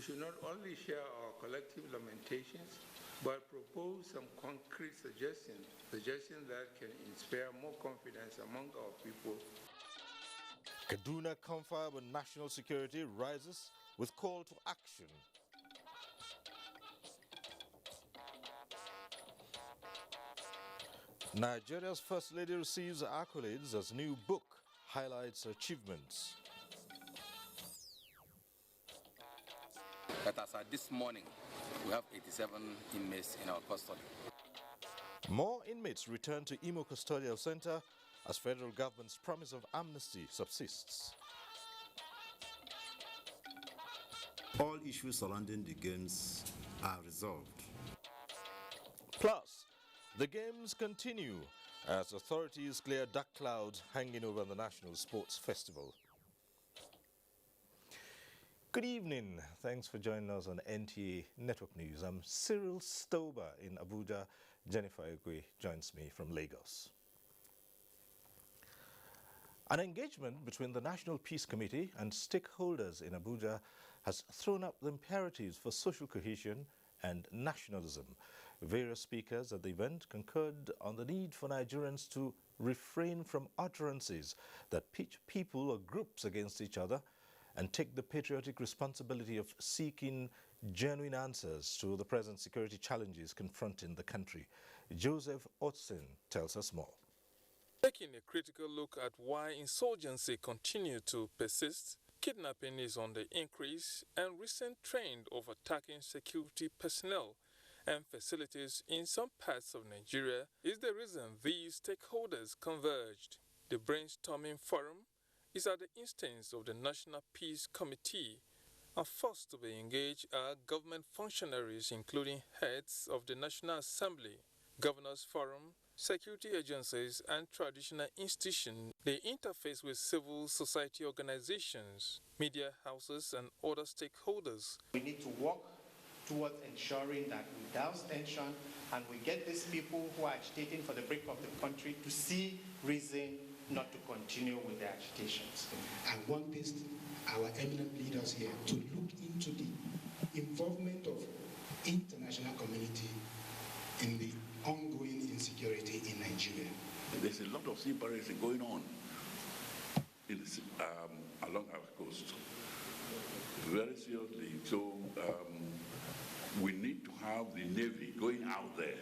should not only share our collective lamentations, but propose some concrete suggestions that can inspire more confidence among our people. Kaduna confab on national security rises with call to action. Nigeria's First Lady receives accolades as new book highlights achievements. But as of this morning, we have 87 inmates in our custody. More inmates return to Imo Custodial Center as federal government's promise of amnesty subsists. All issues surrounding the games are resolved. Plus, the games continue as authorities clear dark clouds hanging over the National Sports Festival. Good evening. Thanks for joining us on NTA Network News. I'm Cyril Stober in Abuja. Jennifer Egwe joins me from Lagos. An engagement between the National Peace Committee and stakeholders in Abuja has thrown up the imperatives for social cohesion and nationalism. Various speakers at the event concurred on the need for Nigerians to refrain from utterances that pitch people or groups against each other and take the patriotic responsibility of seeking genuine answers to the present security challenges confronting the country. Joseph Otsen tells us more. Taking a critical look at why insurgency continues to persist, kidnapping is on the increase, and recent trend of attacking security personnel and facilities in some parts of Nigeria is the reason these stakeholders converged. The brainstorming forum is at the instance of the National Peace Committee, and first to be engaged are government functionaries including heads of the National Assembly, Governors Forum, security agencies and traditional institutions. They interface with civil society organizations, media houses and other stakeholders. We need to work towards ensuring that we douse tension and we get these people who are agitating for the break of the country to see reason not to continue with their agitations. I want our eminent leaders here to look into the involvement of international community in the ongoing insecurity in Nigeria. There's a lot of sea piracy going on along our coast, very seriously. So we need to have the Navy going out there.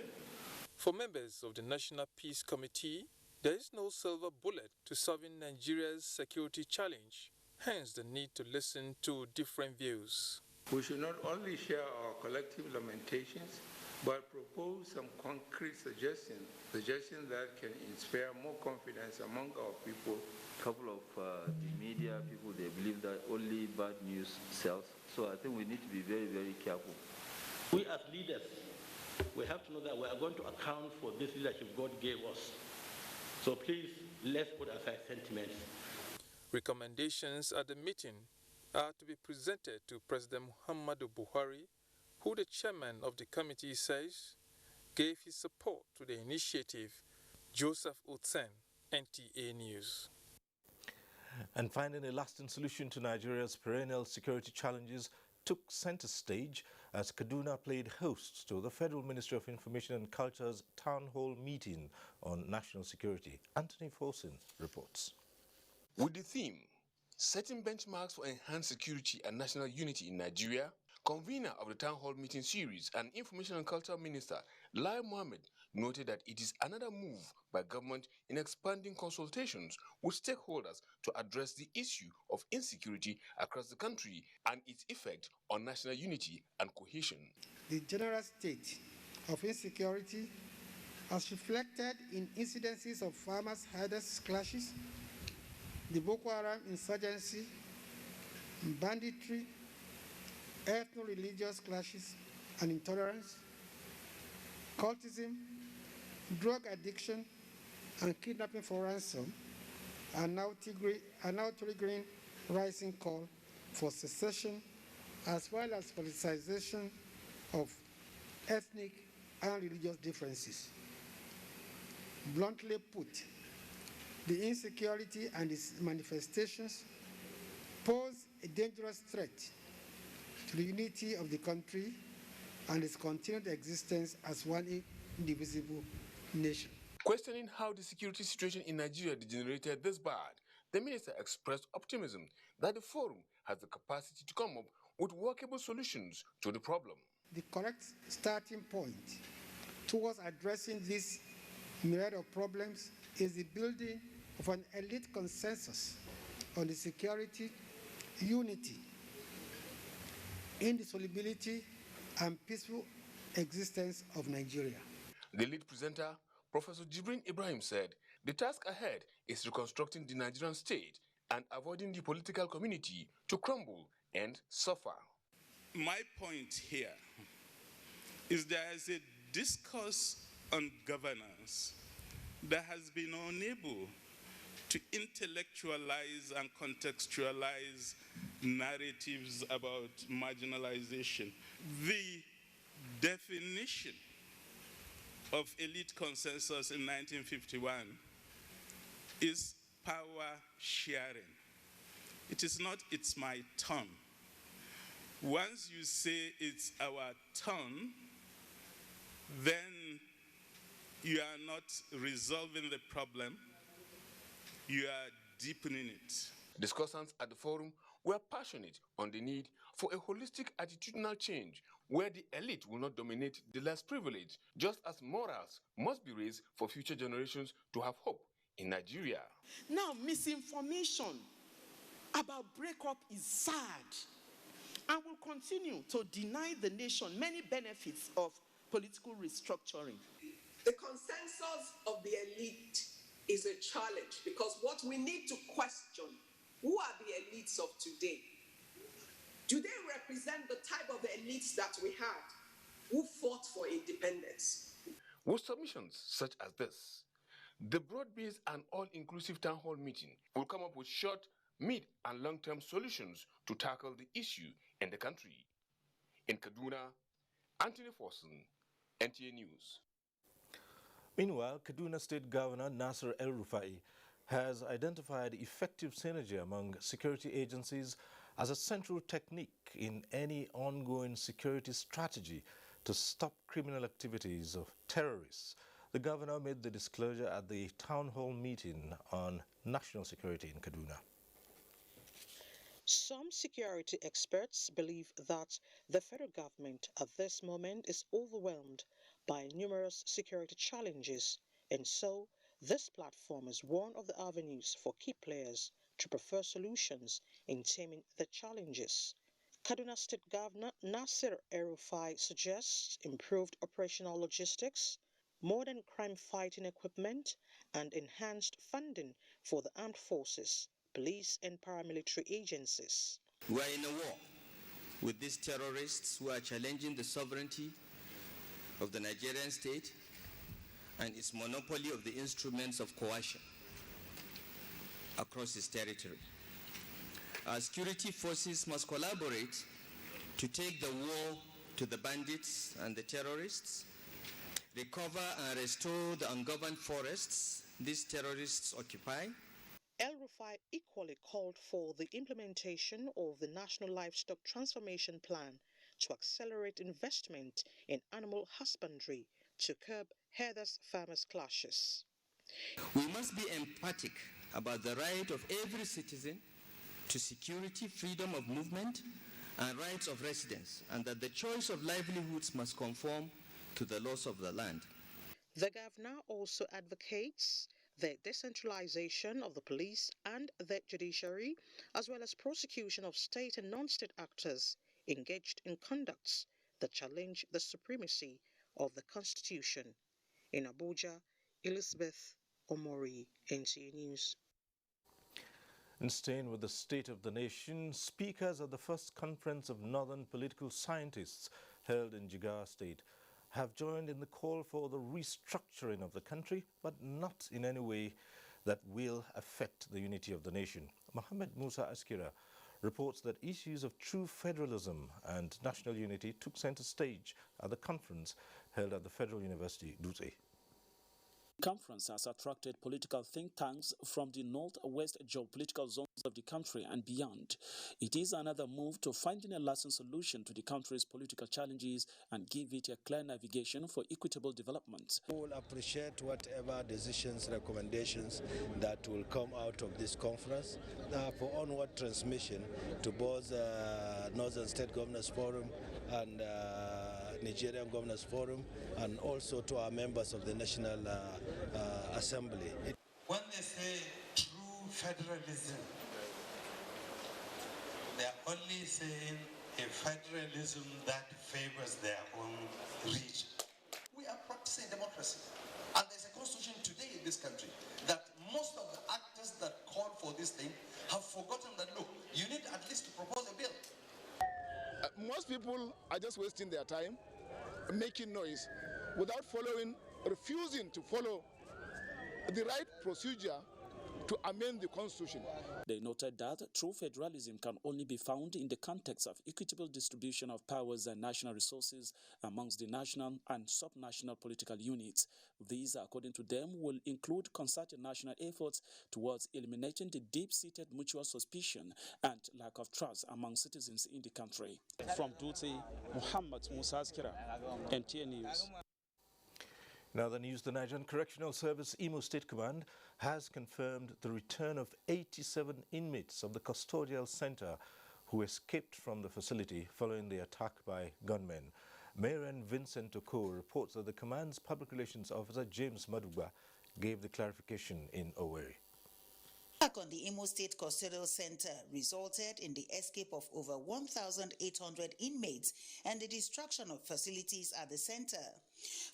For members of the National Peace Committee, there is no silver bullet to solving Nigeria's security challenge, hence the need to listen to different views. We should not only share our collective lamentations, but propose some concrete suggestions that can inspire more confidence among our people. A couple of the media people, they believe that only bad news sells. So I think we need to be very, very careful. We as leaders, we have to know that we are going to account for this leadership God gave us. So please, let's put aside sentiments. Recommendations at the meeting are to be presented to President Muhammad Buhari, who the chairman of the committee says gave his support to the initiative. Joseph Otsen, NTA News. And finding a lasting solution to Nigeria's perennial security challenges took center stage as Kaduna played host to the Federal Ministry of Information and Culture's town hall meeting on national security. Anthony Fosin reports. With the theme, Setting Benchmarks for Enhanced Security and National Unity in Nigeria, convener of the Town Hall Meeting Series and Information and Culture Minister Lai Mohammed noted that it is another move by government in expanding consultations with stakeholders to address the issue of insecurity across the country and its effect on national unity and cohesion. The general state of insecurity as reflected in incidences of farmers-herders clashes, the Boko Haram insurgency, banditry, ethno-religious clashes and intolerance, cultism, drug addiction, and kidnapping for ransom are now triggering rising call for secession as well as politicization of ethnic and religious differences. Bluntly put, the insecurity and its manifestations pose a dangerous threat to the unity of the country and its continued existence as one indivisible nation. Questioning how the security situation in Nigeria degenerated this bad, the minister expressed optimism that the forum has the capacity to come up with workable solutions to the problem. The correct starting point towards addressing this myriad of problems is the building of an elite consensus on the security, unity, indissolubility, and peaceful existence of Nigeria. The lead presenter, Professor Jibrin Ibrahim, said the task ahead is reconstructing the Nigerian state and avoiding the political community to crumble and suffer. My point here is there is a discourse on governance that has been unable to intellectualize and contextualize narratives about marginalization. The definition of elite consensus in 1951 is power sharing. It is not, it's my turn. Once you say it's our turn, then you are not resolving the problem, you are deepening it. Discussants at the forum were passionate on the need for a holistic attitudinal change where the elite will not dominate the less privileged, just as morals must be raised for future generations to have hope in Nigeria. Now, misinformation about breakup is sad and will continue to deny the nation many benefits of political restructuring. The consensus of the elite is a challenge because what we need to question, who are the elites of today? Do they represent the type of elites that we had who fought for independence? With submissions such as this, the broad-based and all-inclusive town hall meeting will come up with short, mid, and long-term solutions to tackle the issue in the country. In Kaduna, Anthony Forson, NTA News. Meanwhile, Kaduna State Governor Nasir El-Rufai has identified effective synergy among security agencies as a central technique in any ongoing security strategy to stop criminal activities of terrorists. The governor made the disclosure at the town hall meeting on national security in Kaduna. Some security experts believe that the federal government at this moment is overwhelmed by numerous security challenges, and so this platform is one of the avenues for key players to prefer solutions in taming the challenges. Kaduna State Governor Nasir El-Rufai suggests improved operational logistics, modern crime-fighting equipment, and enhanced funding for the armed forces, police and paramilitary agencies. We are in a war with these terrorists who are challenging the sovereignty of the Nigerian state and its monopoly of the instruments of coercion across its territory. Our security forces must collaborate to take the war to the bandits and the terrorists, recover and restore the ungoverned forests these terrorists occupy. El-Rufai equally called for the implementation of the National Livestock Transformation Plan to accelerate investment in animal husbandry to curb herders' farmers' clashes. We must be emphatic about the right of every citizen to security, freedom of movement, and rights of residence, and that the choice of livelihoods must conform to the laws of the land. The governor also advocates the decentralization of the police and the judiciary, as well as prosecution of state and non-state actors engaged in conducts that challenge the supremacy of the Constitution. In Abuja, Elizabeth Omori, NTA News. And staying with the state of the nation, speakers at the first conference of Northern Political Scientists held in Jigawa State have joined in the call for the restructuring of the country, but not in any way that will affect the unity of the nation. Mohammed Musa Askira reports that issues of true federalism and national unity took center stage at the conference held at the Federal University, Dutse. The conference has attracted political think tanks from the northwest geopolitical zones of the country and beyond. It is another move to finding a lasting solution to the country's political challenges and give it a clear navigation for equitable development. We will appreciate whatever decisions, recommendations that will come out of this conference for onward transmission to both Northern State Governors Forum and Nigerian Governors Forum, and also to our members of the National Assembly. When they say true federalism, they are only saying a federalism that favors their own region. We are practicing democracy, and there's a constitution today in this country that most of the actors that called for this thing have forgotten that, look, you need at least to propose a bill. Most people are just wasting their time making noise without refusing to follow the right procedure to amend the constitution. They noted that true federalism can only be found in the context of equitable distribution of powers and national resources amongst the national and subnational political units. These, according to them, will include concerted national efforts towards eliminating the deep-seated mutual suspicion and lack of trust among citizens in the country. From Duty, Mohammed, Musa, NTA News. Now the news, the Nigerian Correctional Service Imo State Command has confirmed the return of 87 inmates of the custodial center who escaped from the facility following the attack by gunmen. Mayor Vincent Oko reports that the command's public relations officer James Maduba gave the clarification in Owerri. Attack on the Imo State Custodial Center resulted in the escape of over 1,800 inmates and the destruction of facilities at the center.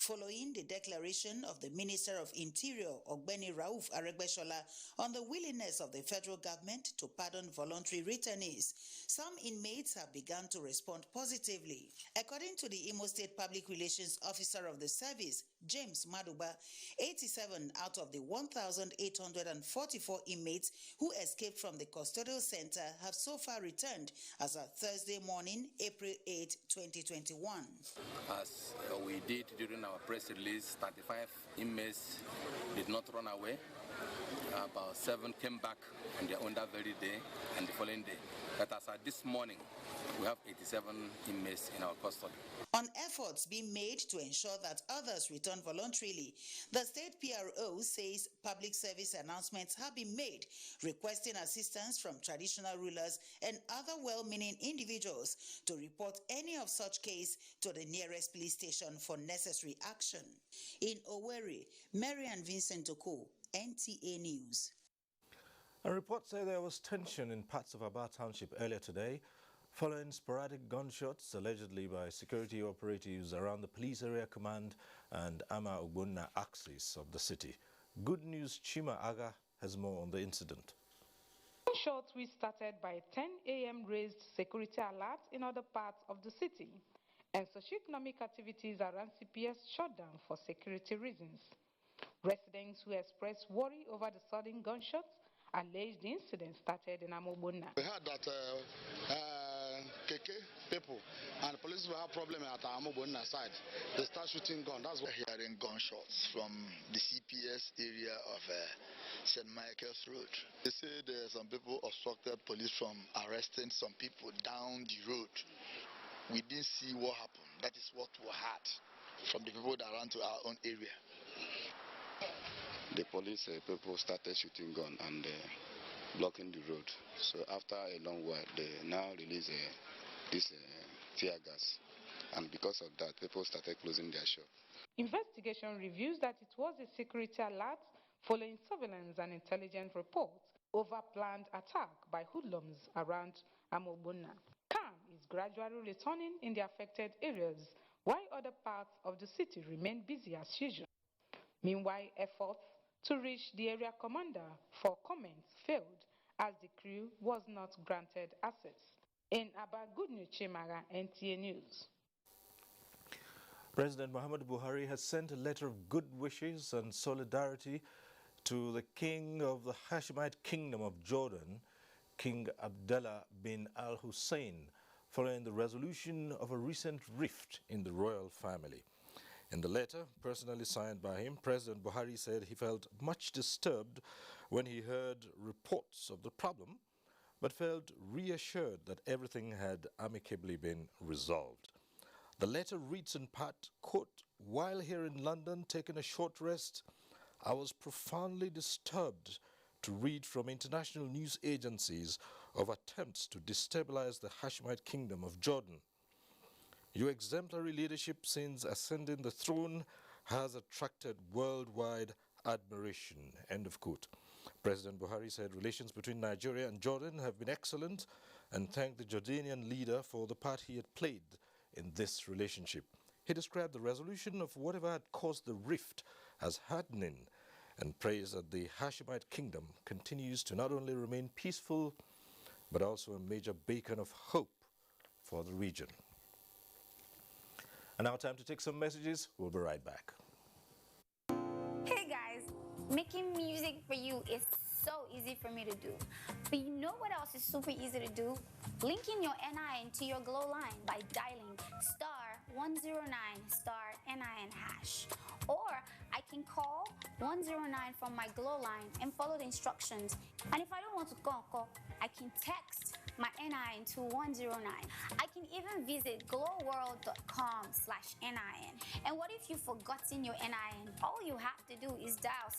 Following the declaration of the Minister of Interior, Ogbeni Rauf Aregbesola, on the willingness of the federal government to pardon voluntary returnees, some inmates have begun to respond positively. According to the Imo State Public Relations Officer of the service, James Maduba, 87 out of the 1,844 inmates who escaped from the custodial center have so far returned as of Thursday morning, April 8, 2021. As we did during our press release, 35 inmates did not run away. About 7 came back on their own that very day and the following day. But as of this morning, we have 87 inmates in our custody. On efforts being made to ensure that others return voluntarily, the state PRO says public service announcements have been made requesting assistance from traditional rulers and other well-meaning individuals to report any of such case to the nearest police station for necessary action. In Owerri, Marian Vincent Oko, NTA News. A report said there was tension in parts of Aba Township earlier today following sporadic gunshots allegedly by security operatives around the police area command and Ama Ogbonna axis of the city. Good News Chima Aga has more on the incident. Gunshots which started by 10 a.m. raised security alerts in other parts of the city, and socio-economic activities around CPS shut down for security reasons. Residents who expressed worry over the sudden gunshots alleged the incident started in Ogbonna. We heard that KK people and the police will have problem at Ogbonna side. They start shooting guns. That's what we're hearing gunshots from the CPS area of St. Michael's Road. They say there are some people obstructed police from arresting some people down the road. We didn't see what happened. That is what we heard from the people that ran to our own area. The police people started shooting gun and blocking the road. So after a long while, they now release this tear gas. And because of that, people started closing their shop. Investigation reveals that it was a security alert following surveillance and intelligence reports over planned attack by hoodlums around Ogbonna. Calm is gradually returning in the affected areas, while other parts of the city remain busy as usual. Meanwhile, efforts to reach the area commander for comments failed as the crew was not granted access. In Aba, Good News Chimaga, NTA News. President Muhammad Buhari has sent a letter of good wishes and solidarity to the king of the Hashemite Kingdom of Jordan, King Abdullah bin al-Hussein, following the resolution of a recent rift in the royal family. In the letter, personally signed by him, President Buhari said he felt much disturbed when he heard reports of the problem, but felt reassured that everything had amicably been resolved. The letter reads in part, quote, "While here in London taking a short rest, I was profoundly disturbed to read from international news agencies of attempts to destabilize the Hashemite kingdom of Jordan. Your exemplary leadership since ascending the throne has attracted worldwide admiration." End of quote. President Buhari said relations between Nigeria and Jordan have been excellent and thanked the Jordanian leader for the part he had played in this relationship. He described the resolution of whatever had caused the rift as heartening and praised that the Hashemite kingdom continues to not only remain peaceful but also a major beacon of hope for the region. And now time to take some messages. We'll be right back. Hey guys, making music for you is so easy for me to do. But you know what else is super easy to do? Linking your NIN to your Glow line by dialing *109 *NIN hash. Or I can call 109 from my Glow line and follow the instructions. And if I don't want to call, I can text my NIN to 109. I can even visit glowworld.com/NIN. And what if you've forgotten your NIN? All you have to do is dial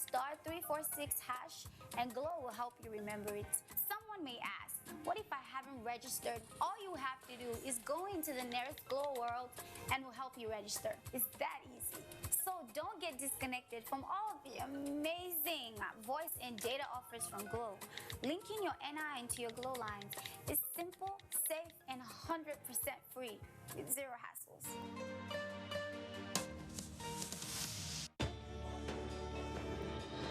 *346 hash and Glow will help you remember it. Someone may ask, what if I haven't registered? All you have to do is go into the nearest Glow World and we'll help you register. It's that easy. So don't get disconnected from all of the amazing voice and data offers from Glow. Linking your NIN to your Glow lines is simple, safe, and 100% free with zero hassles.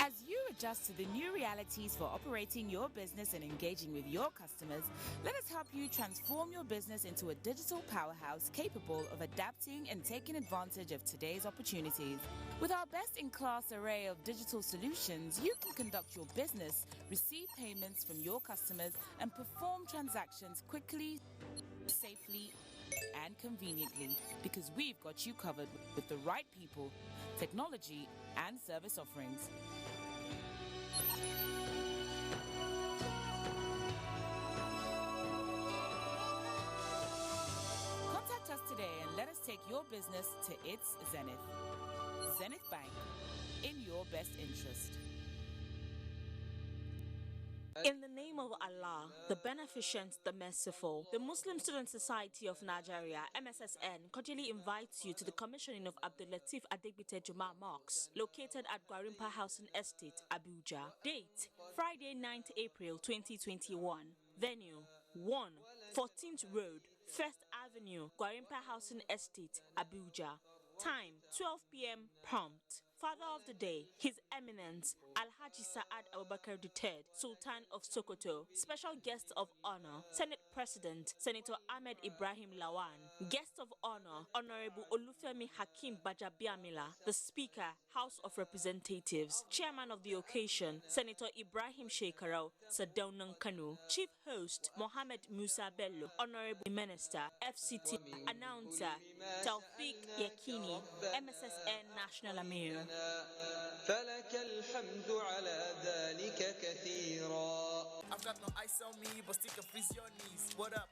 As you adjust to the new realities for operating your business and engaging with your customers, let us help you transform your business into a digital powerhouse capable of adapting and taking advantage of today's opportunities. With our best-in-class array of digital solutions, you can conduct your business, receive payments from your customers, and perform transactions quickly, safely, and conveniently, because we've got you covered with the right people, technology, and service offerings. Contact us today and let us take your business to its zenith. Zenith Bank, in your best interest. In the name of Allah, the Beneficent, the Merciful, the Muslim Student Society of Nigeria, MSSN, cordially invites you to the commissioning of Abdul Latif Adegbite Juma Mosque, located at Gwarimpa Housing Estate, Abuja. Date, Friday, 9th April 2021. Venue, 1, 14th Road, 1st Avenue, Gwarimpa Housing Estate, Abuja. Time, 12 p.m. prompt. Father of the Day, His Eminence, Alhaji Sa'ad Abubakar III, Sultan of Sokoto. Special Guest of Honor, Senate President, Senator Ahmed Ibrahim Lawan. Guest of Honor, Honourable Olufemi Hakim Bajabiamila, the Speaker, House of Representatives. Chairman of the occasion, Senator Ibrahim Shekarau, Sadaunan Kanu. Chief Host, Mohammed Musa Bello, Honourable Minister, FCT. Announcer, Taufik Yakini, MSSN National Amir. فلك الحمد على ذلك كثيرا. I've got no ice on me, but still can freeze your knees. What up?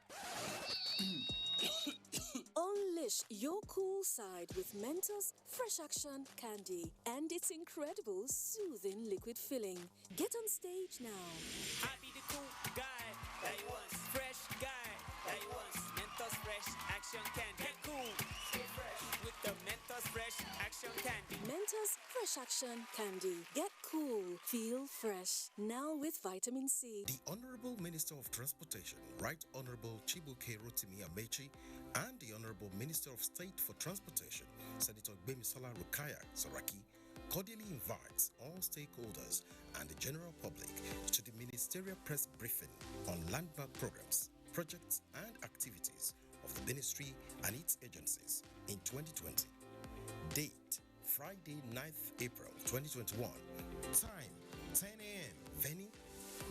Unleash your cool side with Mentos Fresh Action Candy and its incredible soothing liquid filling. Get on stage now. I be the cool guy that you want, fresh guy that you want. Mentos Fresh Action Candy. Get cool, stay fresh with the Mentos Fresh Action Candy. Mentos Fresh Action Candy. Get cool, feel fresh. Now with vitamin C. The Honourable Minister of Transportation, Right Honourable Chibuike Rotimi Amaechi, and the Honourable Minister of State for Transportation, Senator Gbemisola Rukaya Saraki, cordially invites all stakeholders and the general public to the ministerial press briefing on landmark programs, projects and activities of the ministry and its agencies in 2020. Date, Friday, 9th April 2021. Time, 10 a.m. Venue,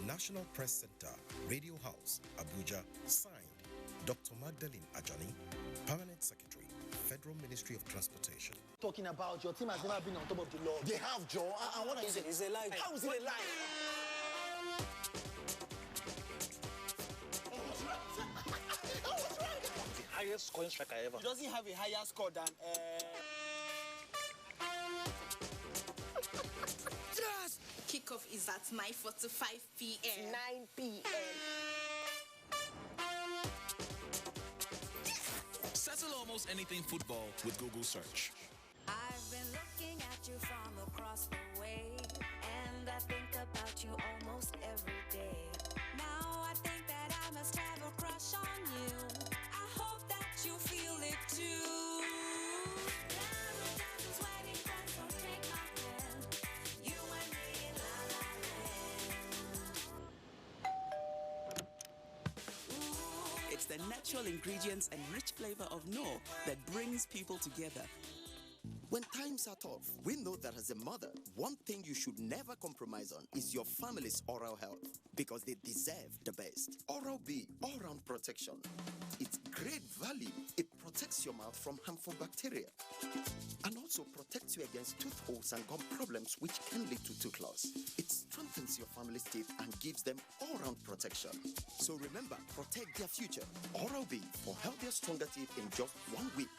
National Press Center, Radio House, Abuja. Signed, Dr. Magdalene Ajani, Permanent Secretary, Federal Ministry of Transportation. Talking about your team has never been on top of the law. They have, Joe. And what is it? It's a lie. How is it a lie? The highest scoring striker ever. He doesn't have a higher score than. Just kickoff is at 9:45 p.m. 9 p.m. Settle almost anything football with Google search. I've been looking at you from across the way, and I think about you almost every day. Now I think that I must have a crush on you. I hope that you feel it too. It's the natural ingredients and rich flavor of Knorr that brings people together. When times are tough, we know that as a mother, one thing you should never compromise on is your family's oral health, because they deserve the best. Oral-B all-round protection. It's great value. It protects your mouth from harmful bacteria and also protects you against tooth holes and gum problems, which can lead to tooth loss. It strengthens your family's teeth and gives them all-round protection. So remember, protect their future. Oral-B for healthier, stronger teeth in just 1 week.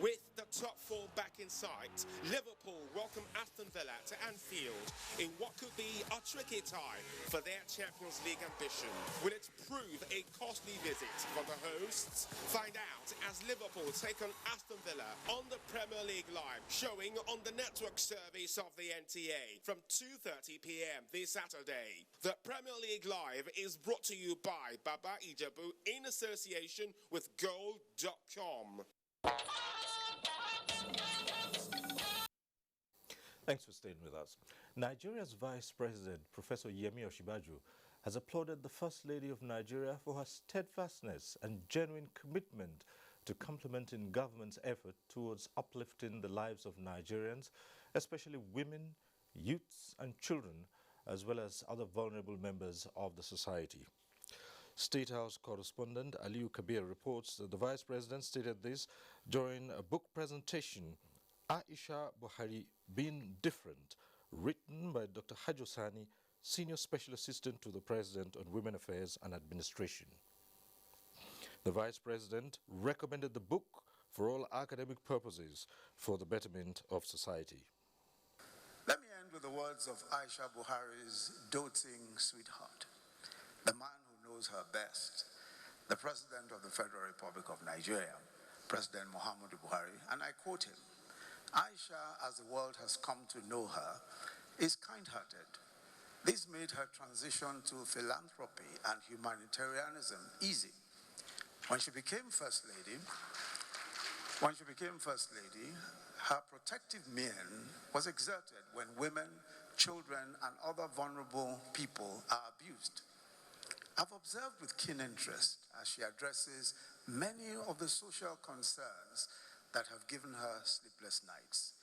With the top four back in sight, Liverpool welcome Aston Villa to Anfield in what could be a tricky tie for their Champions League ambition. Will it prove a costly visit for the hosts? Find out as Liverpool take on Aston Villa on the Premier League Live, showing on the network service of the NTA from 2:30 p.m. this Saturday. The Premier League Live is brought to you by Baba Ijebu in association with Gold.com. Thanks for staying with us. Nigeria's Vice President, Professor Yemi Osinbajo, has applauded the First Lady of Nigeria for her steadfastness and genuine commitment to complementing government's effort towards uplifting the lives of Nigerians, especially women, youths and children, as well as other vulnerable members of the society. State House correspondent Aliu Kabir reports that the Vice President stated this during a book presentation, Aisha Buhari Being Different, written by Dr. Hajo Sani, Senior Special Assistant to the President on Women Affairs and Administration. The Vice President recommended the book for all academic purposes for the betterment of society. Let me end with the words of Aisha Buhari's doting sweetheart, the man who knows her best, the President of the Federal Republic of Nigeria, President Muhammad Buhari, and I quote him, Aisha, as the world has come to know her, is kind-hearted. This made her transition to philanthropy and humanitarianism easy. When she became First Lady, her protective mien was exerted when women, children, and other vulnerable people are abused. I've observed with keen interest as she addresses many of the social concerns that have given her sleepless nights.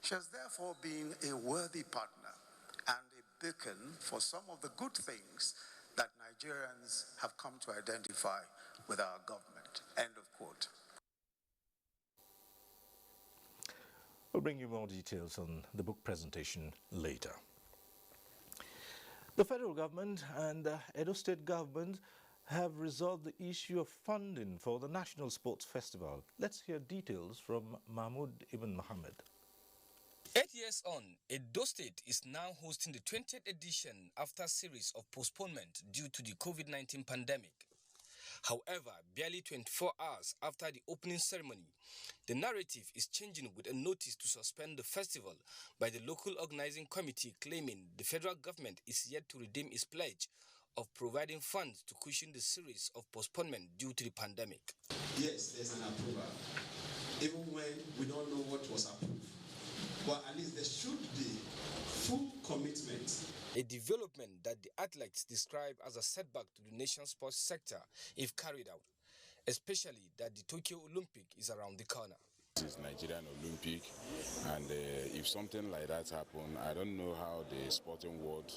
She has therefore been a worthy partner and a beacon for some of the good things that Nigerians have come to identify with our government. End of quote. We'll bring you more details on the book presentation later. The federal government and the Edo State government have resolved the issue of funding for the National Sports Festival. Let's hear details from Mahmoud Ibn Mohammed. 8 years on, Edo State is now hosting the 20th edition after a series of postponement due to the COVID-19 pandemic. However, barely 24 hours after the opening ceremony, the narrative is changing with a notice to suspend the festival by the local organizing committee, claiming the federal government is yet to redeem its pledge of providing funds to cushion the series of postponement due to the pandemic. Yes, there's an approval, even when we don't know what was approved. But at least there should be full commitment. A development that the athletes describe as a setback to the nation's sports sector if carried out, especially that the Tokyo Olympic is around the corner. This is Nigerian Olympic, and if something like that happen, I don't know how the sporting world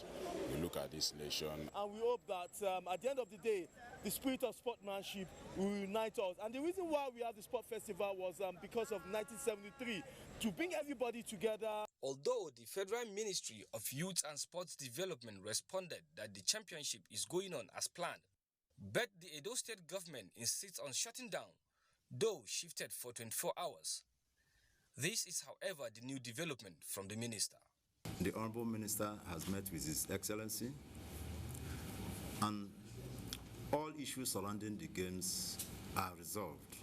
will look at this nation. And we hope that at the end of the day, the spirit of sportsmanship will unite us. And the reason why we have the sport festival was because of 1973, to bring everybody together. Although the Federal Ministry of Youth and Sports Development responded that the championship is going on as planned, but the Edo State government insists on shutting down, though shifted for 24 hours. This is, however, the new development from the minister. The Honourable Minister has met with His Excellency, and all issues surrounding the games are resolved.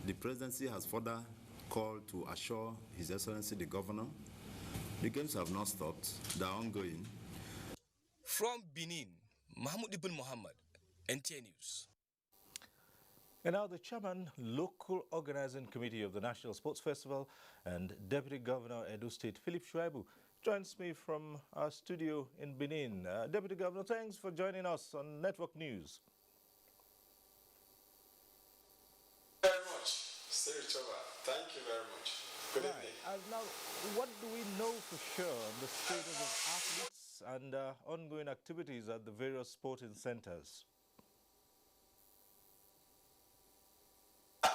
The Presidency has further called to assure His Excellency the Governor the games have not stopped, they are ongoing. From Benin, Mohammed, NTA News. And now the Chairman, Local Organizing Committee of the National Sports Festival and Deputy Governor Edo State, Philip Shuaibu, joins me from our studio in Benin. Deputy Governor, thanks for joining us on Network News. Very much, Sirichova. Thank you very much. Good evening. Now, what do we know for sure on the status of athletes and ongoing activities at the various sporting centers? The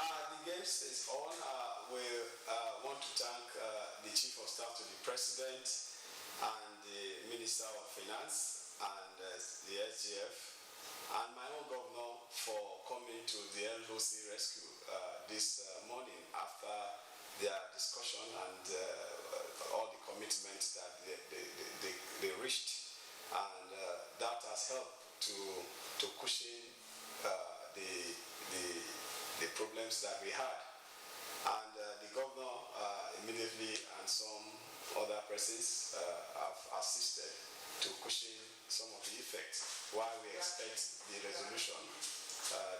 games is on. We want to thank the Chief of Staff to the President and the Minister of Finance and the SGF and my own governor for coming to the LOC rescue this morning after their discussion and all the commitments that they reached, and that has helped to cushion the problems that we had. And the governor immediately and some other persons have assisted to cushion some of the effects while we expect the resolution,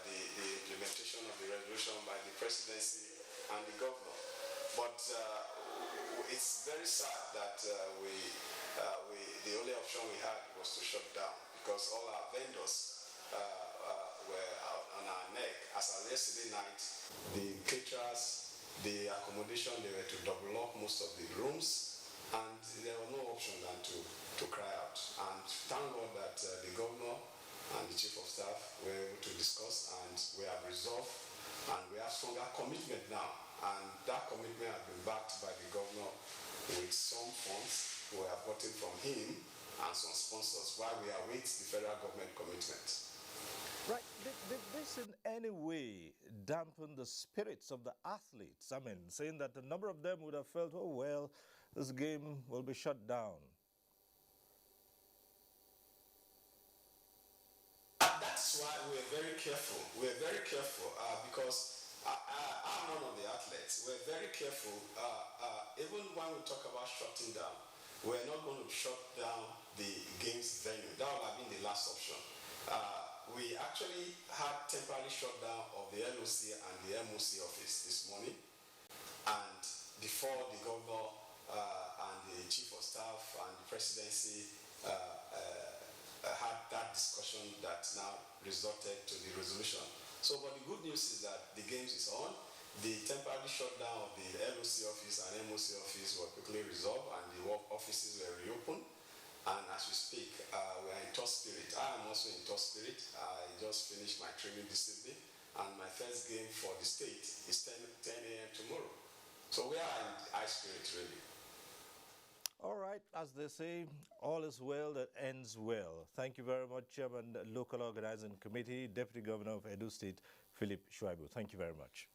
the implementation of the resolution by the Presidency and the governor. But it's very sad that the only option we had was to shut down, because all our vendors were on our neck. As of yesterday night, the caterers, the accommodation, they were to double up most of the rooms, and there was no option than to cry out. And thank God that the governor and the Chief of Staff were able to discuss, and we have resolved, and we have stronger commitment now. And that commitment has been backed by the governor with some funds we have gotten from him and some sponsors, while we await the federal government commitment. Right. Did this in any way dampen the spirits of the athletes? I mean, saying that a number of them would have felt, oh, well, this game will be shut down. That's why we're very careful. We're very careful because I'm one of the athletes. We're very careful. Even when we talk about shutting down, we're not going to shut down the games venue. That would have been the last option. We actually had temporary shutdown of the LOC and the MOC office this morning. And before the governor and the Chief of Staff and the Presidency had that discussion that now resulted to the resolution. So, but the good news is that the games is on. The temporary shutdown of the LOC office and MOC office were quickly resolved, and the work offices were reopened. And as we speak, we are in top spirit. I am also in top spirit. I just finished my training this evening, and my first game for the state is 10 a.m. tomorrow. So we are in high spirit, really. All right, as they say, all is well that ends well. Thank you very much, Chairman, Local Organizing Committee, Deputy Governor of Edo State, Philip Shuaibu. Thank you very much.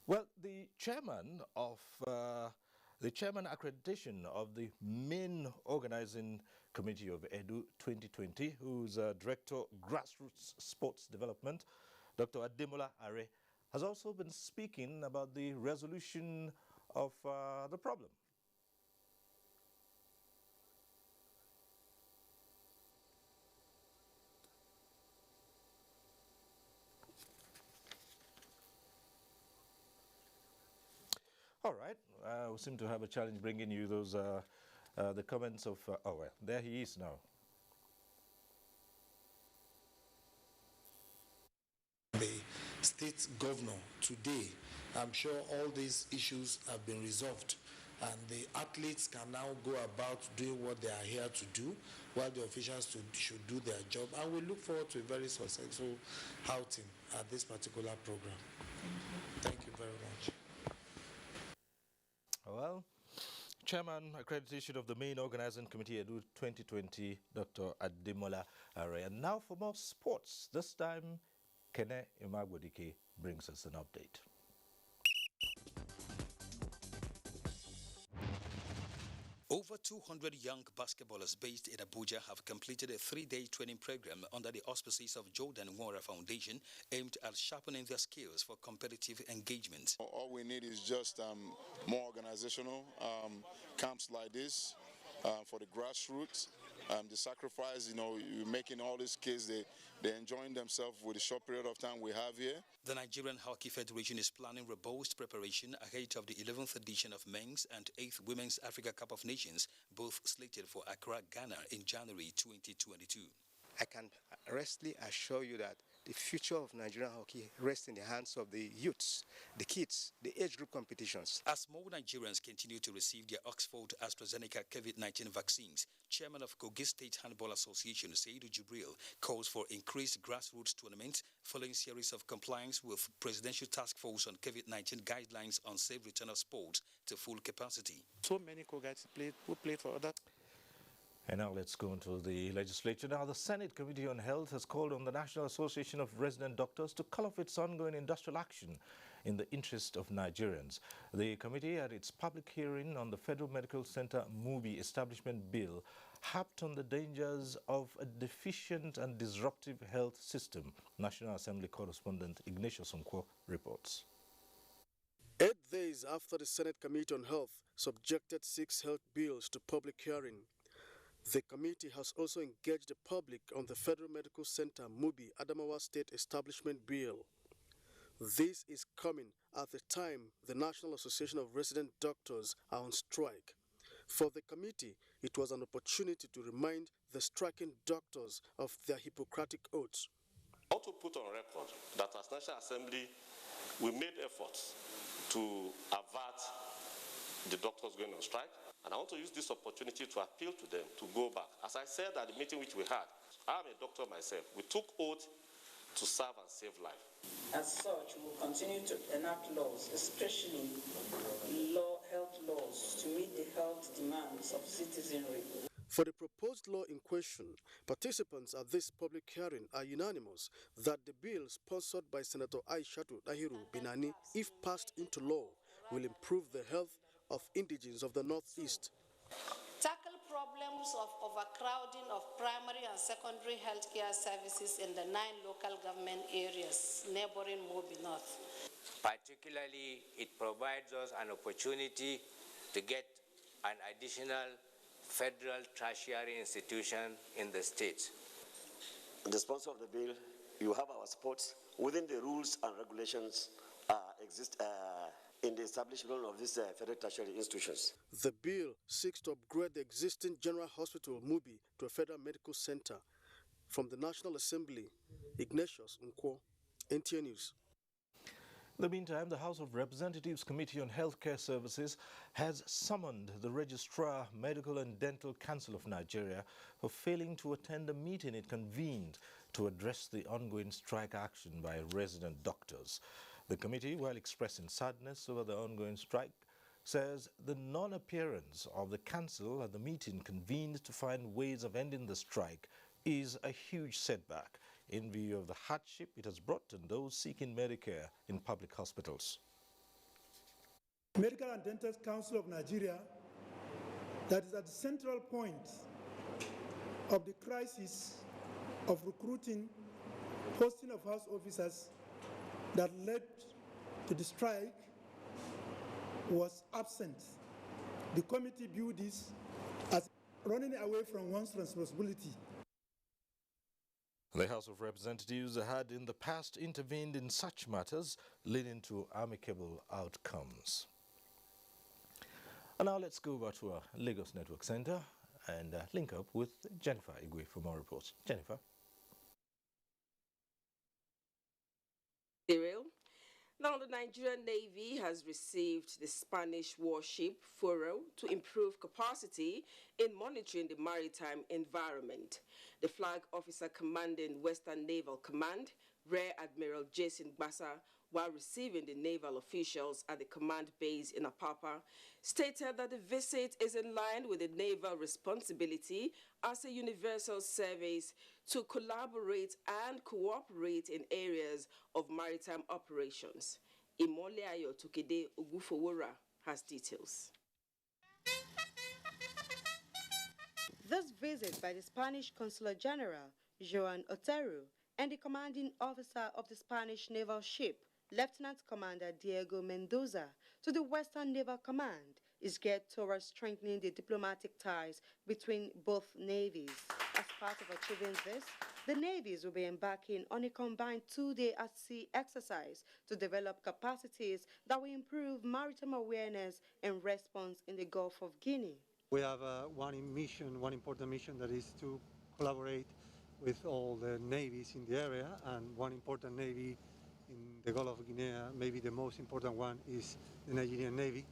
Well, the chairman accreditation of the main organizing committee of Edu 2020, who's Director Grassroots Sports Development, Dr. Ademola Are, has also been speaking about the resolution of the problem. All right, we seem to have a challenge bringing you those the comments of. Oh well, there he is now. The state governor today, I'm sure all these issues have been resolved, and the athletes can now go about doing what they are here to do, while the officials should do their job. And we look forward to a very successful outing at this particular program. Thank you very much. Well, Chairman Accreditation of the Main Organizing Committee Edu 2020, Dr. Ademola Are. And now for more sports. This time, Kene Imagwodike brings us an update. Over 200 young basketballers based in Abuja have completed a 3-day training program under the auspices of Jordan Wara Foundation aimed at sharpening their skills for competitive engagement. All we need is just more organizational camps like this for the grassroots. The sacrifice, you're making all these kids, they're enjoying themselves with the short period of time we have here. The Nigerian Hockey Federation is planning robust preparation ahead of the 11th edition of Men's and 8th Women's Africa Cup of Nations, both slated for Accra, Ghana in January 2022. I can honestly assure you that the future of Nigerian hockey rests in the hands of the youths, the kids, the age group competitions. As more Nigerians continue to receive their Oxford AstraZeneca COVID-19 vaccines, Chairman of Kogi State Handball Association, Seidu Jibril, calls for increased grassroots tournaments following series of compliance with Presidential Task Force on COVID-19 guidelines on safe return of sports to full capacity. So many co-guys who played for other. And now let's go into the legislature. Now, the Senate Committee on Health has called on the National Association of Resident Doctors to call off its ongoing industrial action in the interest of Nigerians. The committee, at its public hearing on the Federal Medical Center MUBI Establishment Bill, harped on the dangers of a deficient and disruptive health system. National Assembly correspondent Ignatius Nkwo reports. 8 days after the Senate Committee on Health subjected 6 health bills to public hearing, the committee has also engaged the public on the Federal Medical Center MUBI Adamawa State Establishment Bill. This is coming at the time the National Association of Resident Doctors are on strike. For the committee, it was an opportunity to remind the striking doctors of their Hippocratic oaths. I want to put on record that as National Assembly, we made efforts to avert the doctors going on strike. And I want to use this opportunity to appeal to them to go back. As I said at the meeting which we had, I'm a doctor myself. We took oath to serve and save life. As such, we will continue to enact laws, especially health laws, to meet the health demands of citizenry. For the proposed law in question, participants at this public hearing are unanimous that the bill sponsored by Senator Aishatu Dahiru Binani, if passed into law, will improve the health of indigents of the Northeast. Tackle problems of overcrowding of primary and secondary healthcare services in the 9 local government areas neighboring Mobi North. Particularly, it provides us an opportunity to get an additional federal tertiary institution in the state. The sponsor of the bill, you have our support within the rules and regulations exist in the establishment of these federal tertiary institutions. The bill seeks to upgrade the existing General Hospital MUBI to a federal medical center. From the National Assembly, Ignatius Nkwo, NTA News. In the meantime, the House of Representatives Committee on Healthcare Services has summoned the Registrar, Medical and Dental Council of Nigeria for failing to attend a meeting it convened to address the ongoing strike action by resident doctors. The committee, while expressing sadness over the ongoing strike, says the non-appearance of the council at the meeting convened to find ways of ending the strike is a huge setback in view of the hardship it has brought on those seeking Medicare in public hospitals. Medical and Dental Council of Nigeria, that is at the central point of the crisis of recruiting, posting of house officers that led to the strike, was absent. The committee viewed this as running away from one's responsibility. The House of Representatives had in the past intervened in such matters, leading to amicable outcomes. And now let's go over to our Lagos Network Center and link up with Jennifer Igwe for more reports. Jennifer. Cyril, Now, the Nigerian Navy has received the Spanish warship Furo to improve capacity in monitoring the maritime environment. The flag officer commanding Western Naval Command, Rear Admiral Jason Bassa, while receiving the naval officials at the command base in Apapa, stated that the visit is in line with the naval responsibility as a universal service to collaborate and cooperate in areas of maritime operations. Imoleayo Tukede Ogufowora has details. This visit by the Spanish Consular General, Joan Otero, and the commanding officer of the Spanish naval ship, Lieutenant Commander Diego Mendoza, to the Western Naval Command is geared towards strengthening the diplomatic ties between both navies. As part of achieving this, the navies will be embarking on a combined 2-day at-sea exercise to develop capacities that will improve maritime awareness and response in the Gulf of Guinea. We have one important mission that is to collaborate with all the navies in the area, and one important navy in the Gulf of Guinea, maybe the most important one, is the Nigerian Navy.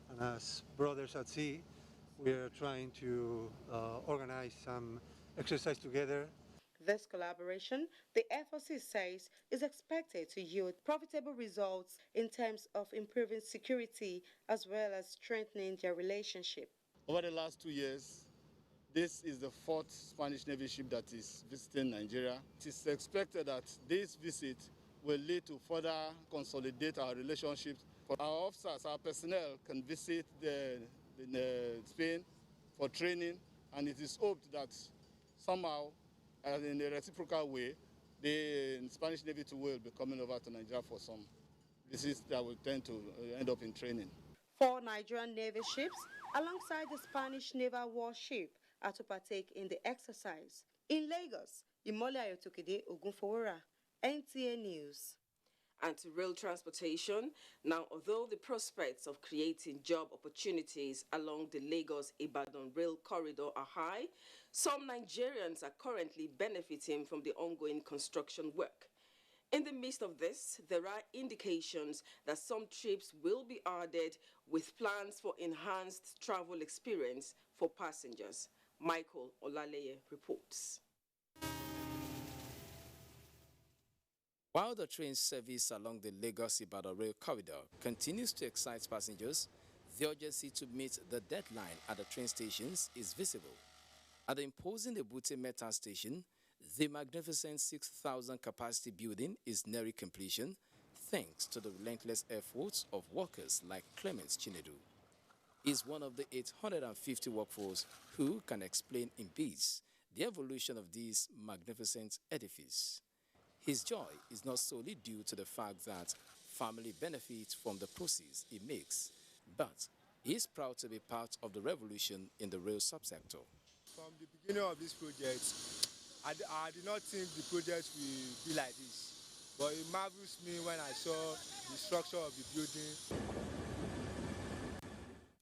And as brothers at sea, we are trying to organize some exercise together. This collaboration, the FOC says, is expected to yield profitable results in terms of improving security as well as strengthening their relationship. Over the last 2 years, this is the 4th Spanish Navy ship that is visiting Nigeria. It is expected that this visit will lead to further consolidate our relationships. For our officers, our personnel can visit Spain for training, and it is hoped that somehow, in a reciprocal way, the Spanish Navy too will be coming over to Nigeria for some visits that will tend to end up in training. 4 Nigerian Navy ships, alongside the Spanish naval warship, are to partake in the exercise. In Lagos, Imoleayo Tukede Ogunfowora, NTA News. And to rail transportation, now although the prospects of creating job opportunities along the Lagos-Ibadan rail corridor are high, some Nigerians are currently benefiting from the ongoing construction work. In the midst of this, there are indications that some trips will be added with plans for enhanced travel experience for passengers. Michael Olaleye reports. While the train service along the Lagos-Ibadan rail corridor continues to excite passengers, the urgency to meet the deadline at the train stations is visible. At the imposing Ebute Meta station, the magnificent 6,000 capacity building is nearing completion thanks to the relentless efforts of workers like Clement Chinedu. He is one of the 850 workforce who can explain in bits the evolution of this magnificent edifice. His joy is not solely due to the fact that family benefits from the proceeds he makes, but he is proud to be part of the revolution in the rail subsector. From the beginning of this project, I did not think the project will be like this, but it marvels me when I saw the structure of the building.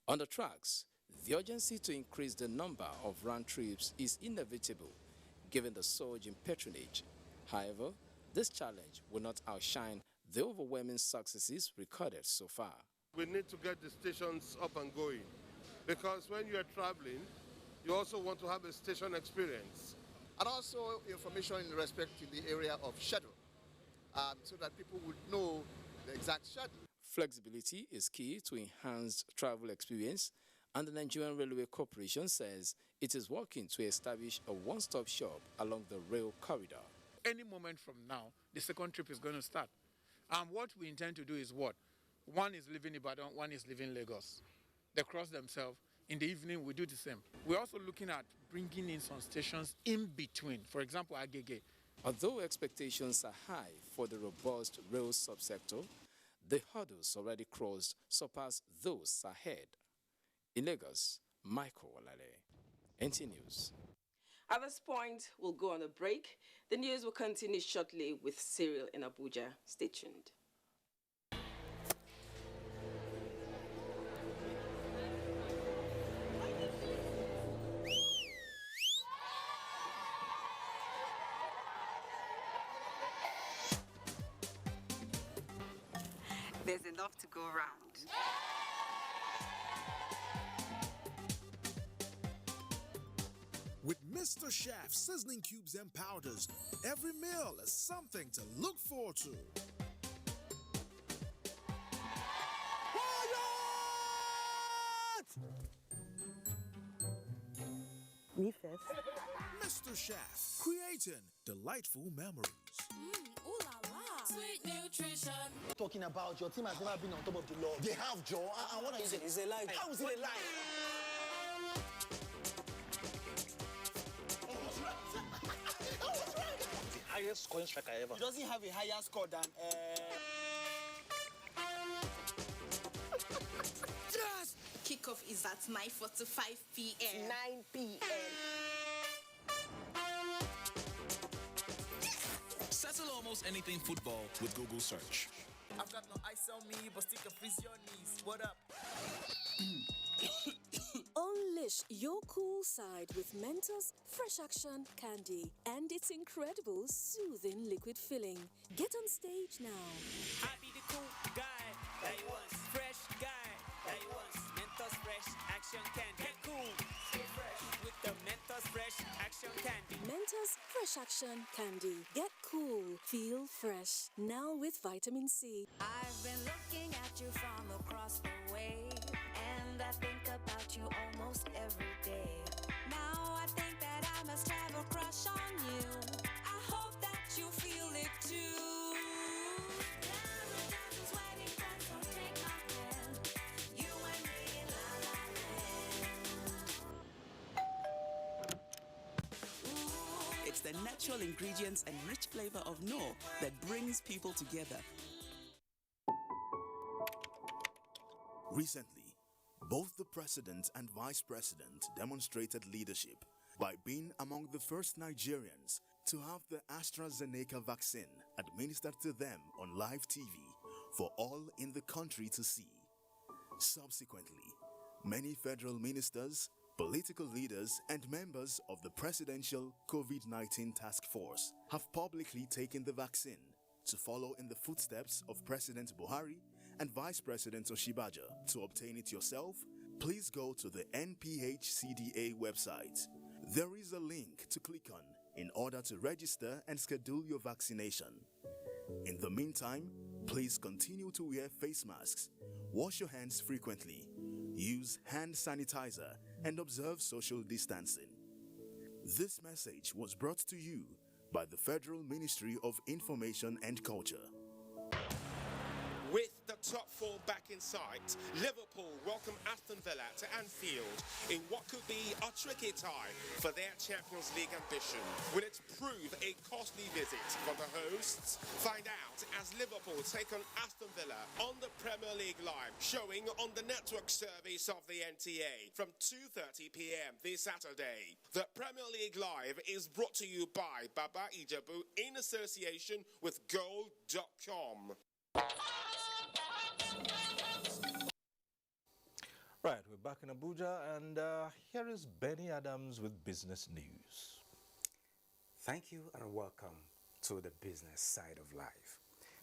On the tracks, the urgency to increase the number of round trips is inevitable given the surge in patronage. However, this challenge will not outshine the overwhelming successes recorded so far. We need to get the stations up and going, because when you are traveling, you also want to have a station experience. And also information in respect to the area of schedule, so that people would know the exact schedule. Flexibility is key to enhanced travel experience, and the Nigerian Railway Corporation says it is working to establish a one-stop shop along the rail corridor. Any moment from now, the second trip is going to start. And what we intend to do is what? One is leaving Ibadan, one is leaving Lagos. They cross themselves. In the evening, we do the same. We're also looking at bringing in some stations in between. For example, Agege. Although expectations are high for the robust rail subsector, the hurdles already crossed surpass those ahead. In Lagos, Michael Olale, NT News. At this point, we'll go on a break. The news will continue shortly with Cyril in Abuja. Stay tuned. There's enough to go around. With Mr. Chef seasoning cubes and powders, every meal is something to look forward to. Me first. Mr. Chef, creating delightful memories. Ooh la la. Sweet nutrition. Talking about your team has never been on top of the law. They have, Joe. And what are you saying? It's a lie. How is it a lie? Highest scoring striker ever. He doesn't have a higher score than Yes! Kickoff is at 9:45 p.m. 9 p.m. Settle almost anything football with Google search. I've got no ice on me, but stick a freeze your knees. What up? Unleash your cool side with Mentos Fresh Action Candy and its incredible soothing liquid filling. Get on stage now. I be the cool guy that you want, fresh guy that you want. Mentos Fresh Action Candy. Get cool, stay fresh with the Mentos Fresh Action Candy. Mentos Fresh Action Candy. Get cool, feel fresh. Now with vitamin C. I've been looking at you from across the way, and I think about you almost every day. Now I think that I must have a crush on you. I hope that you feel it too. It's the natural ingredients and rich flavor of Knorr that brings people together. Recently, both the president and vice president demonstrated leadership by being among the first Nigerians to have the AstraZeneca vaccine administered to them on live TV for all in the country to see. Subsequently, many federal ministers, political leaders, and members of the Presidential COVID-19 Task Force have publicly taken the vaccine to follow in the footsteps of President Buhari and Vice President Oshibaja. To obtain it yourself, please go to the NPHCDA website. There is a link to click on in order to register and schedule your vaccination. In the meantime, please continue to wear face masks, wash your hands frequently, use hand sanitizer, and observe social distancing. This message was brought to you by the Federal Ministry of Information and Culture. With the top four back in sight, Liverpool welcome Aston Villa to Anfield in what could be a tricky tie for their Champions League ambition. Will it prove a costly visit for the hosts? Find out as Liverpool take on Aston Villa on the Premier League Live, showing on the network service of the NTA from 2:30 p.m. this Saturday. The Premier League Live is brought to you by Baba Ijebu in association with Gold.com. Right, we're back in Abuja, and here is Benny Adams with business news. Thank you and welcome to the business side of life.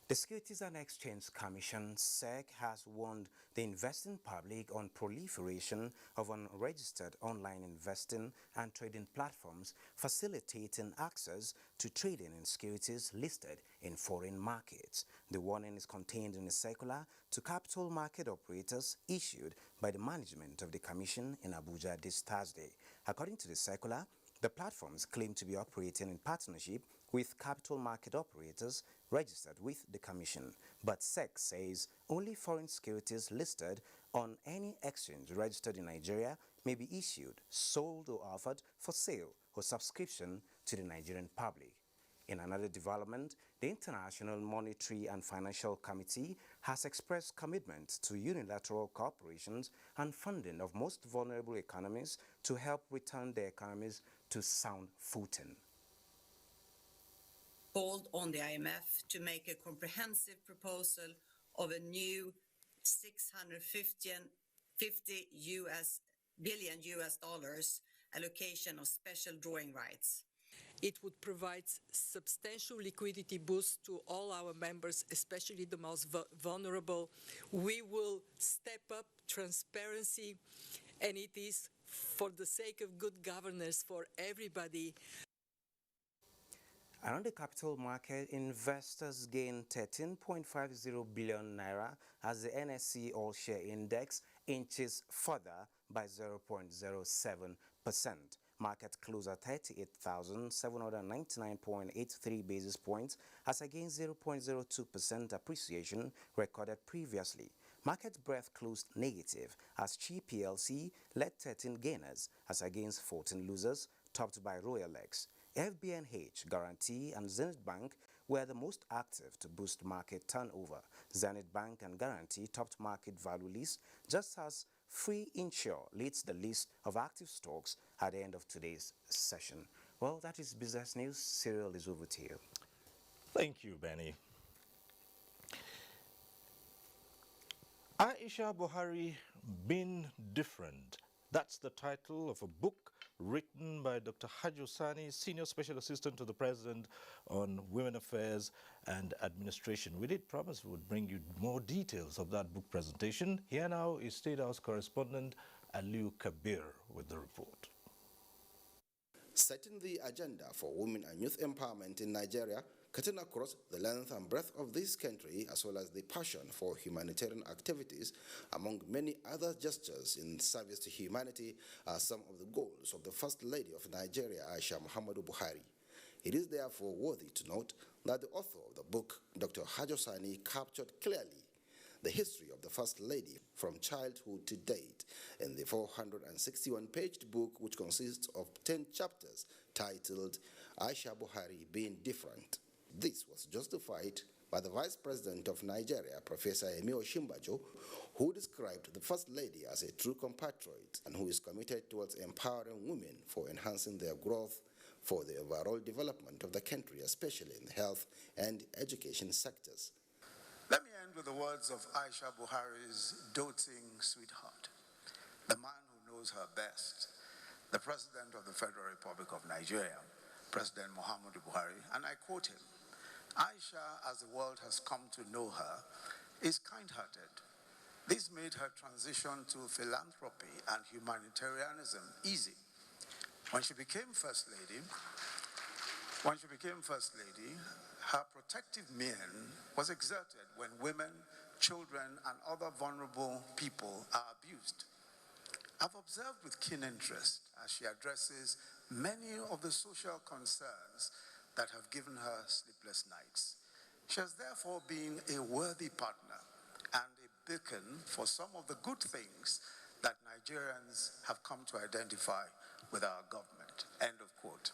The Securities and Exchange Commission, SEC, has warned the investing public on proliferation of unregistered online investing and trading platforms facilitating access to trading in securities listed in foreign markets. The warning is contained in a circular to capital market operators issued by the management of the Commission in Abuja this Thursday. According to the circular, the platforms claim to be operating in partnership with capital market operators registered with the Commission, but SEC says only foreign securities listed on any exchange registered in Nigeria may be issued, sold or offered for sale or subscription to the Nigerian public. In another development, the International Monetary and Financial Committee has expressed commitment to unilateral cooperations and funding of most vulnerable economies to help return their economies to sound footing. Called on the IMF to make a comprehensive proposal of a new $650 billion allocation of special drawing rights. It would provide substantial liquidity boost to all our members, especially the most vulnerable. We will step up transparency, and it is for the sake of good governance for everybody. Around the capital market, investors gained 13.50 billion naira as the NSE All-Share Index inches further by 0.07%. Market closed at 38,799.83 basis points as against 0.02% appreciation recorded previously. Market breadth closed negative as Chi PLC led 13 gainers as against 14 losers, topped by Royalex. FBNH, Guarantee and Zenith Bank were the most active to boost market turnover. Zenith Bank and Guarantee topped market value list, just as Free Insure leads the list of active stocks at the end of today's session. Well, that is business news. Cyril is over to you. Thank you, Benny. Aisha Buhari, Been Different. That's the title of a book written by Dr. Hajo Sani, Senior Special Assistant to the President on Women Affairs and Administration. We did promise we would bring you more details of that book presentation. Here now is State House correspondent Aliu Kabir with the report. Setting the agenda for women and youth empowerment in Nigeria, cutting across the length and breadth of this country, as well as the passion for humanitarian activities, among many other gestures in service to humanity, are some of the goals of the First Lady of Nigeria, Aisha Muhammadu Buhari. It is therefore worthy to note that the author of the book, Dr. Hajo Sani, captured clearly the history of the First Lady from childhood to date in the 461-page book, which consists of 10 chapters titled Aisha Buhari Being Different. This was justified by the Vice President of Nigeria, Professor Emi Oshimbajo, who described the First Lady as a true compatriot and who is committed towards empowering women for enhancing their growth for the overall development of the country, especially in the health and education sectors. Let me end with the words of Aisha Buhari's doting sweetheart, the man who knows her best, the President of the Federal Republic of Nigeria, President Muhammad Buhari, and I quote him, Aisha, as the world has come to know her, is kind-hearted. This made her transition to philanthropy and humanitarianism easy. When she became First Lady, her protective mien was exerted when women, children, and other vulnerable people are abused. I've observed with keen interest as she addresses many of the social concerns that have given her sleepless nights. She has therefore been a worthy partner and a beacon for some of the good things that Nigerians have come to identify with our government. End of quote.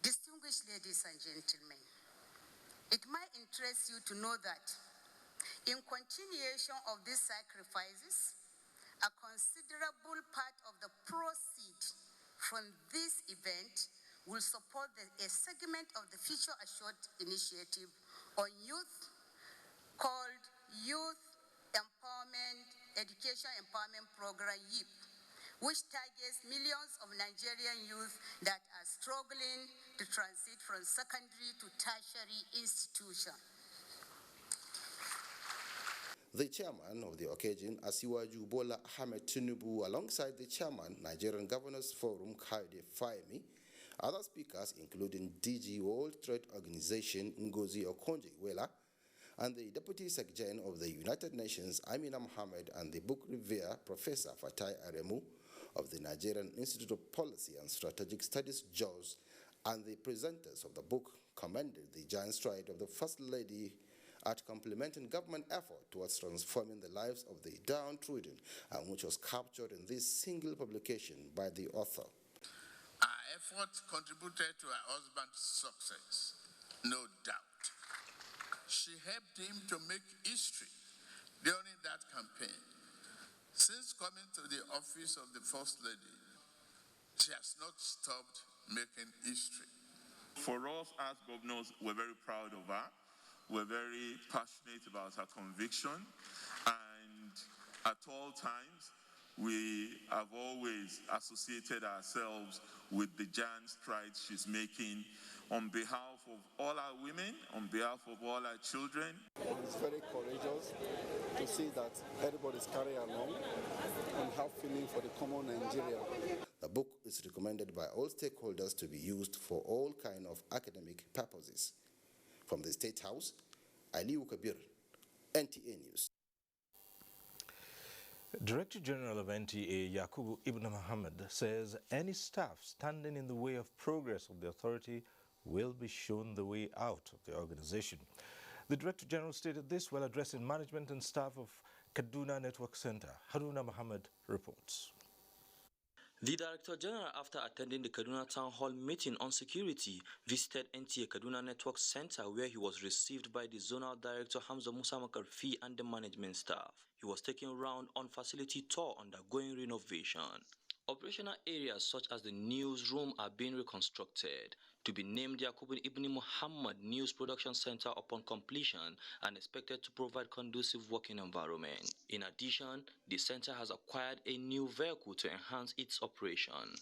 Distinguished ladies and gentlemen, it might interest you to know that in continuation of these sacrifices, a considerable part of the proceeds from this event will support a segment of the Future Assured initiative on youth called Youth Empowerment Education Empowerment Program, YEP, which targets millions of Nigerian youth that are struggling to transit from secondary to tertiary institutions. The chairman of the occasion, Asiwaju Bola Ahmed Tinubu, alongside the chairman, Nigerian Governors Forum, Kaide Fahimi, other speakers including DG World Trade Organization, Ngozi Okonjo-Iweala, and the Deputy Secretary of the United Nations, Amina Mohammed, and the book reviewer, Professor Fatai Aremu, of the Nigerian Institute of Policy and Strategic Studies, JOS, and the presenters of the book commended the giant stride of the First Lady at complementing government effort towards transforming the lives of the downtrodden, and which was captured in this single publication by the author. Our efforts contributed to her husband's success, no doubt. She helped him to make history during that campaign. Since coming to the office of the First Lady, she has not stopped making history. For us as governors, we're very proud of her. We're very passionate about her conviction, and at all times, We have always associated ourselves with the giant strides she's making on behalf of all our women, on behalf of all our children. It's very courageous to see that everybody's carrying along and have feeling for the common Nigeria. The book is recommended by all stakeholders to be used for all kinds of academic purposes. From the State House, Aliu Kabir, NTA News. Director General of NTA, Yakubu Ibn Muhammad, says any staff standing in the way of progress of the authority will be shown the way out of the organization. The Director General stated this while addressing management and staff of Kaduna Network Center. Haruna Muhammad reports. The Director General, after attending the Kaduna Town Hall meeting on security, visited NTA Kaduna Network Center, where he was received by the Zonal Director Hamza Musa Makarfi and the management staff. He was taken around on facility tour undergoing renovation. Operational areas such as the newsroom are being reconstructed to be named Yakubu Ibn Muhammad News Production Center upon completion and expected to provide conducive working environment. In addition, the center has acquired a new vehicle to enhance its operation.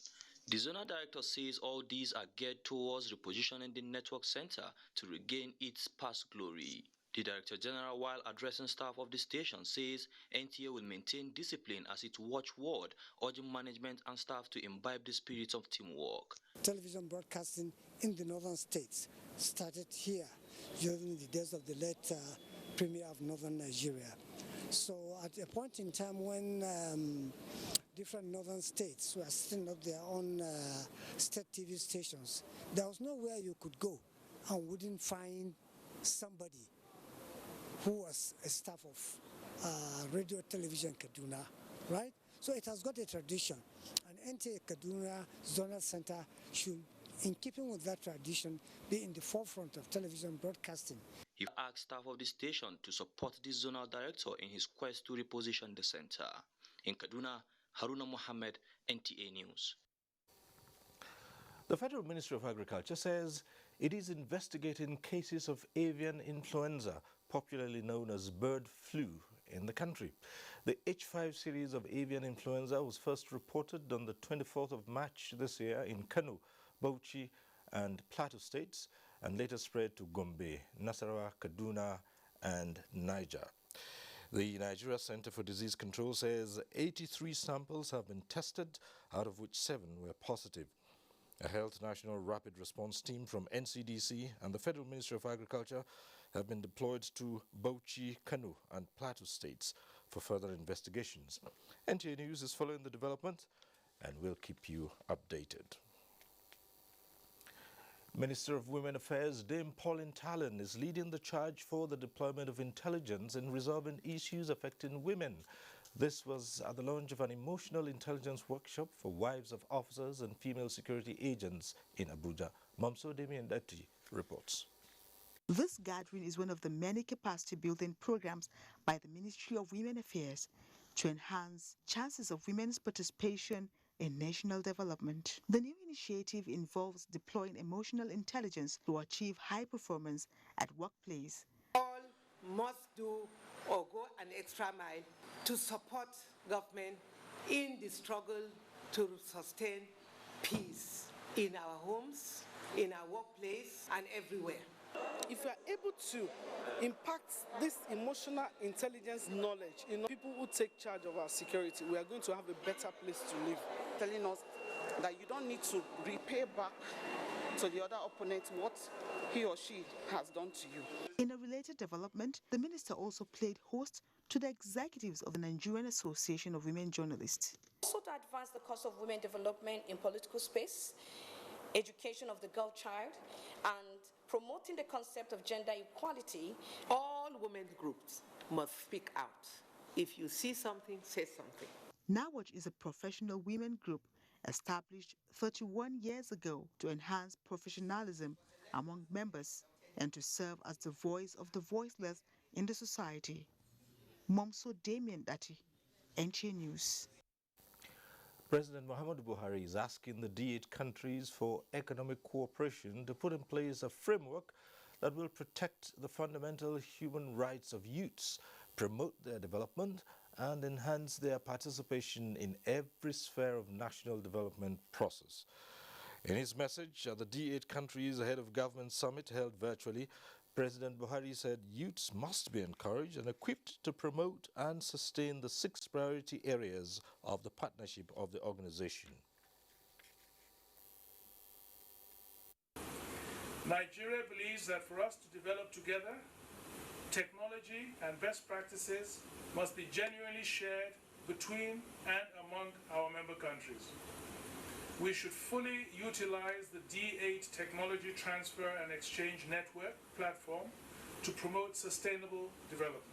The zonal director says all these are geared towards repositioning the network center to regain its past glory. The Director General, while addressing staff of the station, says NTA will maintain discipline as its watchword, urging management and staff to imbibe the spirit of teamwork. Television broadcasting in the northern states started here during the days of the late Premier of Northern Nigeria. So at a point in time when different northern states were setting up their own state TV stations, there was nowhere you could go and wouldn't find somebody who was a staff of Radio Television Kaduna, right? So it has got a tradition, and NTA Kaduna Zonal Center should, in keeping with that tradition, be in the forefront of television broadcasting. He asked staff of the station to support the zonal director in his quest to reposition the center. In Kaduna, Haruna Mohammed, NTA News. The Federal Ministry of Agriculture says it is investigating cases of avian influenza, popularly known as bird flu, in the country. The H5 series of avian influenza was first reported on the 24th of March this year in Kano, Bauchi and Plateau states, and later spread to Gombe, Nasarawa, Kaduna and Niger. The Nigeria Center for Disease Control says 83 samples have been tested, out of which 7 were positive. A Health National Rapid Response Team from NCDC and the Federal Ministry of Agriculture have been deployed to Bauchi, Kano and Plateau states for further investigations. NTA News is following the development and will keep you updated. Minister of Women Affairs Dame Pauline Talon is leading the charge for the deployment of intelligence in resolving issues affecting women. This was at the launch of an emotional intelligence workshop for wives of officers and female security agents in Abuja. Mamso Demian Dati reports. This gathering is one of the many capacity building programs by the Ministry of Women Affairs to enhance chances of women's participation in national development. The new initiative involves deploying emotional intelligence to achieve high performance at workplace. All must do or go an extra mile to support government in the struggle to sustain peace in our homes, in our workplace, and everywhere. If we are able to impact this emotional intelligence knowledge in people who take charge of our security, we are going to have a better place to live. Telling us that you don't need to repay back to the other opponent what he or she has done to you. In a related development, the minister also played host to the executives of the Nigerian Association of Women Journalists. Also to advance the cause of women development in political space, education of the girl child, and promoting the concept of gender equality. All women groups must speak out. If you see something, say something. NAWAJ is a professional women group established 31 years ago to enhance professionalism among members and to serve as the voice of the voiceless in the society. Momso Damien Dati, NTA News. President Muhammad Buhari is asking the D8 countries for economic cooperation to put in place a framework that will protect the fundamental human rights of youths, promote their development, and enhance their participation in every sphere of national development process. In his message at the D8 countries Head of Government Summit held virtually, President Buhari said youths must be encouraged and equipped to promote and sustain the 6 priority areas of the partnership of the organization. Nigeria believes that for us to develop together, technology and best practices must be genuinely shared between and among our member countries. We should fully utilize the D8 Technology Transfer and Exchange Network platform to promote sustainable development.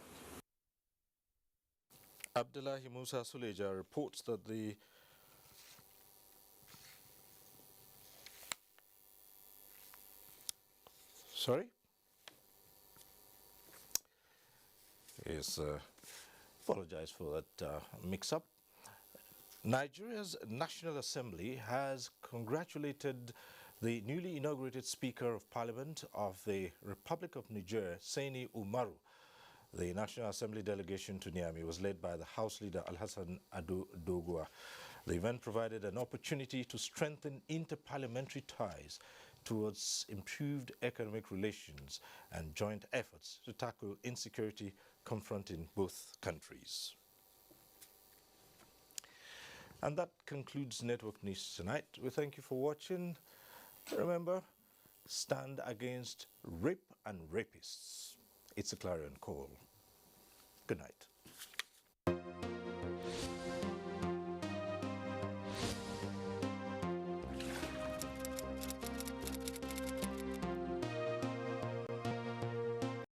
Abdullahi Musa Suleja reports that the apologize for that mix-up. Nigeria's National Assembly has congratulated the newly inaugurated Speaker of Parliament of the Republic of Niger, Sani Umaru. The National Assembly delegation to Niamey was led by the House Leader Alhassan Ado Dogua. The event provided an opportunity to strengthen interparliamentary ties towards improved economic relations and joint efforts to tackle insecurity confronting both countries. And that concludes Network News tonight. We thank you for watching. Remember, stand against rape and rapists. It's a clarion call. Good night.